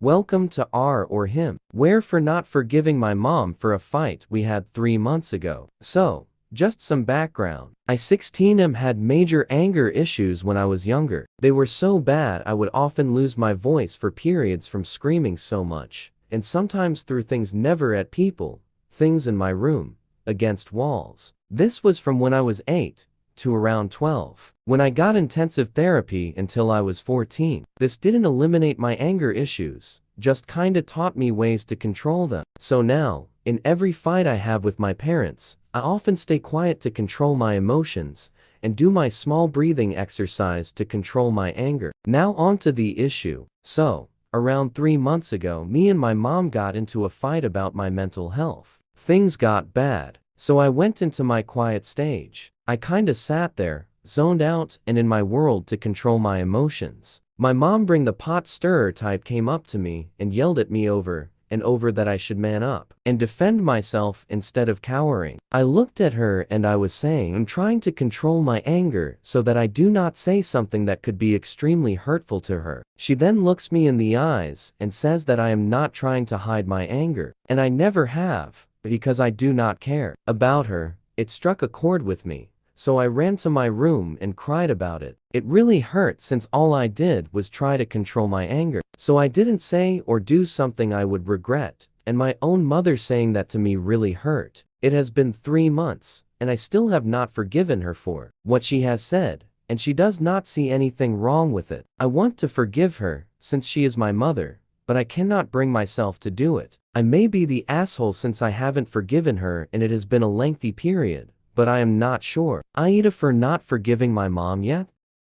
Welcome to R or Him, where for not forgiving my mom for a fight we had 3 months ago. So, just some background. I 16M had major anger issues when I was younger. They were so bad I would often lose my voice for periods from screaming so much, and sometimes threw things never at people, things in my room, against walls. This was from when I was 8 to around 12, when I got intensive therapy until I was 14. This didn't eliminate my anger issues, just kinda taught me ways to control them. So now, in every fight I have with my parents, I often stay quiet to control my emotions, and do my small breathing exercise to control my anger. Now onto the issue. So, around 3 months ago, me and my mom got into a fight about my mental health. Things got bad, so I went into my quiet stage. I kinda sat there, zoned out and in my world to control my emotions. My mom, bring the pot stirrer type, came up to me and yelled at me over and over that I should man up and defend myself instead of cowering. I looked at her and I was saying I'm trying to control my anger so that I do not say something that could be extremely hurtful to her. She then looks me in the eyes and says that I am not trying to hide my anger, and I never have, because I do not care about her. It struck a chord with me, so I ran to my room and cried about it. It really hurt since all I did was try to control my anger. So I didn't say or do something I would regret, and my own mother saying that to me really hurt. It has been 3 months, and I still have not forgiven her for what she has said, and she does not see anything wrong with it. I want to forgive her, since she is my mother, but I cannot bring myself to do it. I may be the asshole since I haven't forgiven her and it has been a lengthy period, but I am not sure. Aida for not forgiving my mom yet?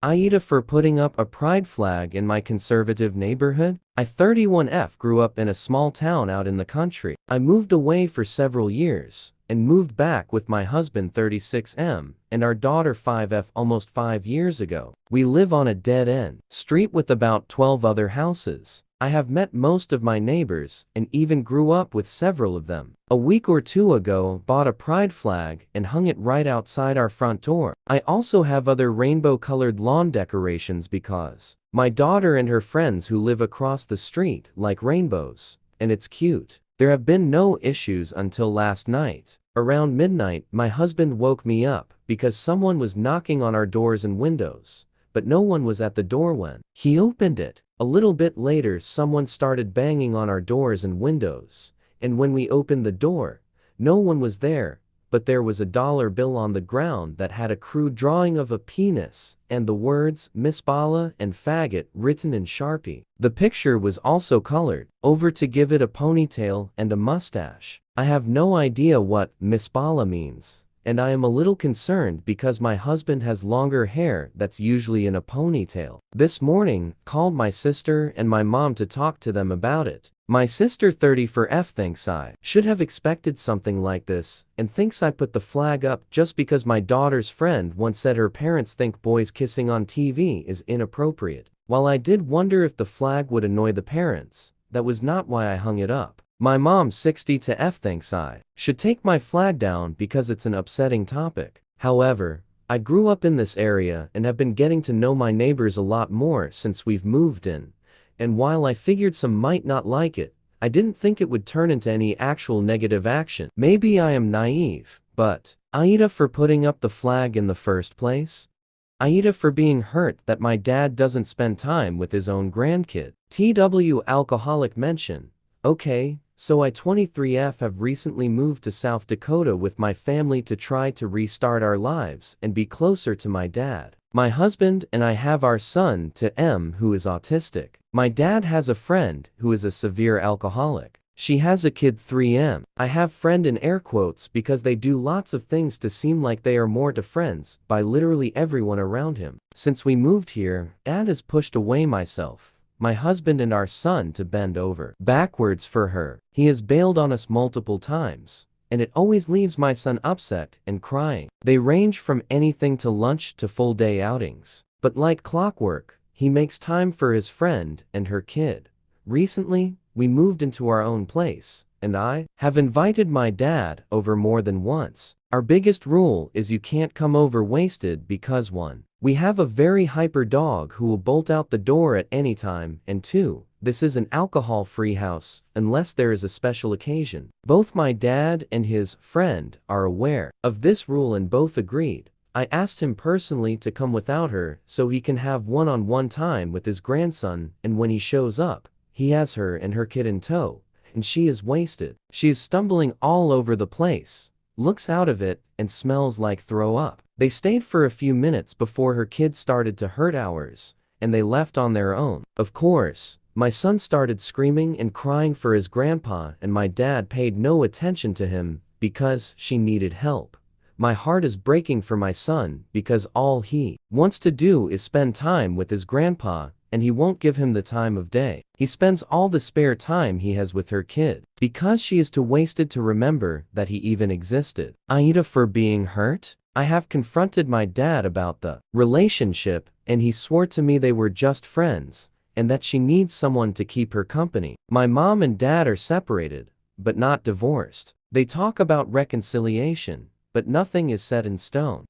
Aida for putting up a pride flag in my conservative neighborhood? I 31F grew up in a small town out in the country. I moved away for several years, and moved back with my husband 36M, and our daughter 5F almost 5 years ago. We live on a dead-end street with about 12 other houses. I have met most of my neighbors, and even grew up with several of them. A week or two ago, bought a pride flag and hung it right outside our front door. I also have other rainbow-colored lawn decorations because my daughter and her friends who live across the street like rainbows, and it's cute. There have been no issues until last night. Around midnight, my husband woke me up because someone was knocking on our doors and windows, but no one was at the door when he opened it. A little bit later, someone started banging on our doors and windows, and when we opened the door, no one was there, but there was a dollar bill on the ground that had a crude drawing of a penis and the words Miss Bala and faggot written in Sharpie. The picture was also colored over to give it a ponytail and a mustache. I have no idea what Miss Bala means, and I am a little concerned because my husband has longer hair that's usually in a ponytail. This morning, called my sister and my mom to talk to them about it. My sister 30 for F thinks I should have expected something like this, and thinks I put the flag up just because my daughter's friend once said her parents think boys kissing on TV is inappropriate. While I did wonder if the flag would annoy the parents, that was not why I hung it up. My mom 60 to F thinks I should take my flag down because it's an upsetting topic. However, I grew up in this area and have been getting to know my neighbors a lot more since we've moved in, and while I figured some might not like it, I didn't think it would turn into any actual negative action. Maybe I am naive, but Aida for putting up the flag in the first place? Aida for being hurt that my dad doesn't spend time with his own grandkid. TW alcoholic mention. Okay, so I 23F have recently moved to South Dakota with my family to try to restart our lives and be closer to my dad. My husband and I have our son to M who is autistic. My dad has a friend who is a severe alcoholic. She has a kid 3M. I have friend in air quotes because they do lots of things to seem like they are more to friends by literally everyone around him. Since we moved here, Dad has pushed away myself, my husband and our son to bend over backwards for her. He has bailed on us multiple times, and it always leaves my son upset and crying. They range from anything to lunch to full day outings. But like clockwork, he makes time for his friend and her kid. Recently, we moved into our own place, and I have invited my dad over more than once. Our biggest rule is you can't come over wasted because 1, we have a very hyper dog who will bolt out the door at any time, and 2, This is an alcohol-free house, unless there is a special occasion. Both my dad and his friend are aware of this rule and both agreed. I asked him personally to come without her so he can have one-on-one time with his grandson, and when he shows up, he has her and her kid in tow, and she is wasted. She is stumbling all over the place, looks out of it, and smells like throw up. They stayed for a few minutes before her kid started to hurt ours, and they left on their own. Of course, my son started screaming and crying for his grandpa, and my dad paid no attention to him because she needed help. My heart is breaking for my son because all he wants to do is spend time with his grandpa, and he won't give him the time of day. He spends all the spare time he has with her kid because she is too wasted to remember that he even existed. Aida for being hurt? I have confronted my dad about the relationship, and he swore to me they were just friends, and that she needs someone to keep her company. My mom and dad are separated, but not divorced. They talk about reconciliation, but nothing is set in stone.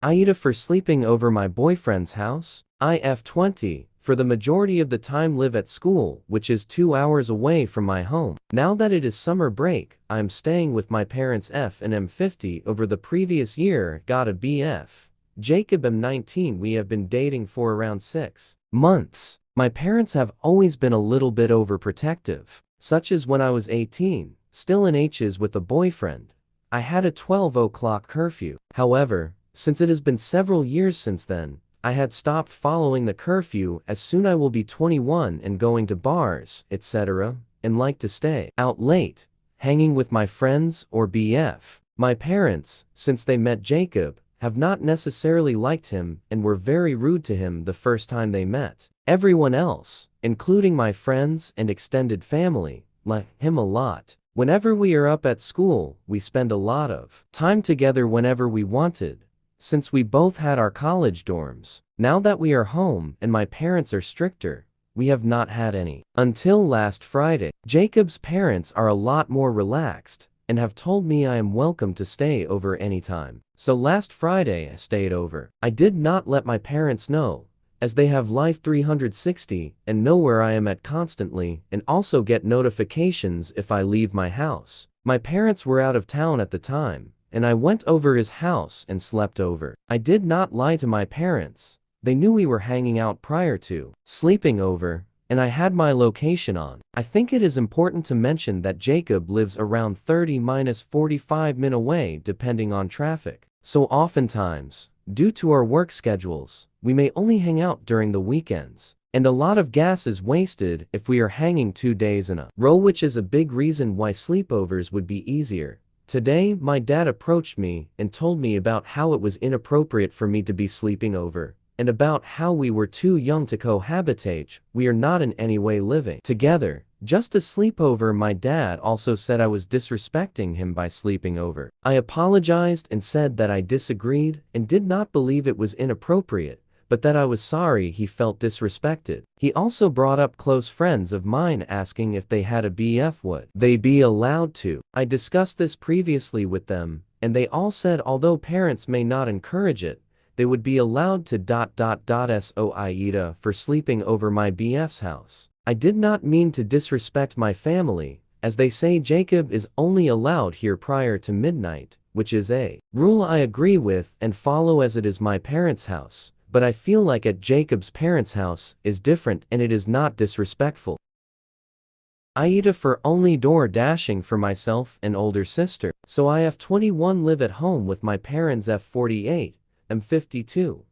Aida for sleeping over my boyfriend's house? I F20, for the majority of the time live at school, which is 2 hours away from my home. Now that it is summer break, I am staying with my parents F and M50 over the previous year, got a BF. Jacob M19, we have been dating for around 6 months. My parents have always been a little bit overprotective, such as when I was 18, still in H's with a boyfriend. I had a 12 o'clock curfew. However, since it has been several years since then, I had stopped following the curfew as soon I will be 21 and going to bars, etc., and like to stay out late, hanging with my friends or BF. My parents, since they met Jacob, have not necessarily liked him and were very rude to him the first time they met. Everyone else, including my friends and extended family, like him a lot. Whenever we are up at school, we spend a lot of time together whenever we wanted, since we both had our college dorms. Now that we are home and my parents are stricter, we have not had any. Until last Friday, Jacob's parents are a lot more relaxed and have told me I am welcome to stay over anytime. So last Friday I stayed over. I did not let my parents know, as they have Life 360 and know where I am at constantly and also get notifications if I leave my house. My parents were out of town at the time, and I went over his house and slept over. I did not lie to my parents. They knew we were hanging out prior to sleeping over, and I had my location on. I think it is important to mention that Jacob lives around 30–45 minutes away depending on traffic. So oftentimes, due to our work schedules, we may only hang out during the weekends. And a lot of gas is wasted if we are hanging 2 days in a row, which is a big reason why sleepovers would be easier. Today, my dad approached me and told me about how it was inappropriate for me to be sleeping over, and about how we were too young to cohabitate. We are not in any way living together, just a sleepover. My dad also said I was disrespecting him by sleeping over. I apologized and said that I disagreed and did not believe it was inappropriate, but that I was sorry he felt disrespected. He also brought up close friends of mine asking if they had a BF would they be allowed to. I discussed this previously with them, and they all said although parents may not encourage it, they would be allowed to ... So Aida for sleeping over my BF's house. I did not mean to disrespect my family, as they say Jacob is only allowed here prior to midnight, which is a rule I agree with and follow as it is my parents' house, but I feel like at Jacob's parents' house is different and it is not disrespectful. Aida for only door dashing for myself and older sister. So I F21 live at home with my parents F48, M52,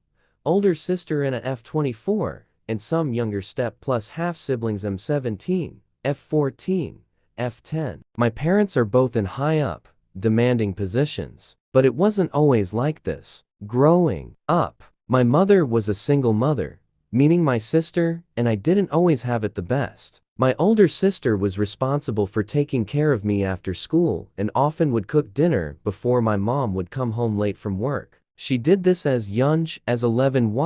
older sister and a F24, and some younger step plus half siblings M17, F14, F10. My parents are both in high up, demanding positions, but it wasn't always like this. Growing up, my mother was a single mother, meaning my sister and I didn't always have it the best. My older sister was responsible for taking care of me after school and often would cook dinner before my mom would come home late from work. She did this as young as 11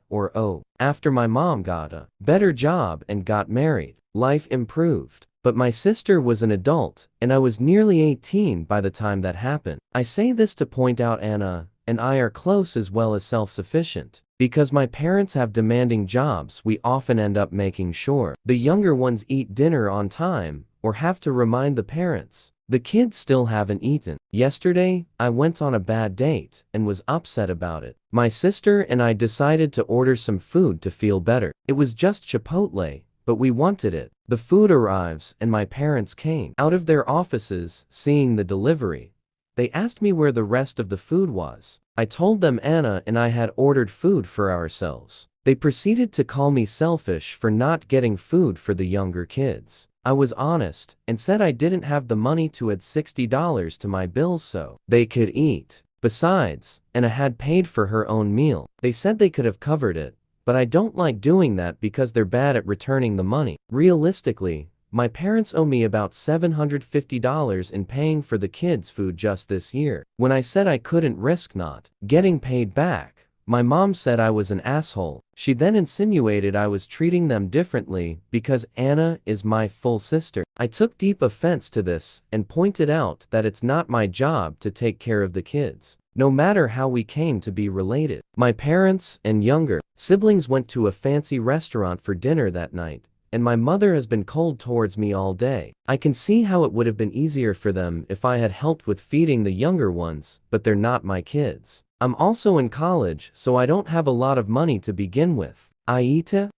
or O. After my mom got a better job and got married, life improved. But my sister was an adult, and I was nearly 18 by the time that happened. I say this to point out Anna and I are close as well as self-sufficient. Because my parents have demanding jobs, we often end up making sure the younger ones eat dinner on time, or have to remind the parents. The kids still haven't eaten. Yesterday, I went on a bad date and was upset about it. My sister and I decided to order some food to feel better. It was just Chipotle, but we wanted it. The food arrives and my parents came out of their offices, seeing the delivery. They asked me where the rest of the food was. I told them Anna and I had ordered food for ourselves. They proceeded to call me selfish for not getting food for the younger kids. I was honest and said I didn't have the money to add $60 to my bills so they could eat. Besides, Anna had paid for her own meal. They said they could have covered it, but I don't like doing that because they're bad at returning the money. Realistically, my parents owe me about $750 in paying for the kids' food just this year. When I said I couldn't risk not getting paid back, my mom said I was an asshole. She then insinuated I was treating them differently because Anna is my full sister. I took deep offense to this and pointed out that it's not my job to take care of the kids, no matter how we came to be related. My parents and younger siblings went to a fancy restaurant for dinner that night, and my mother has been cold towards me all day. I can see how it would have been easier for them if I had helped with feeding the younger ones, but they're not my kids. I'm also in college, so I don't have a lot of money to begin with. Aita,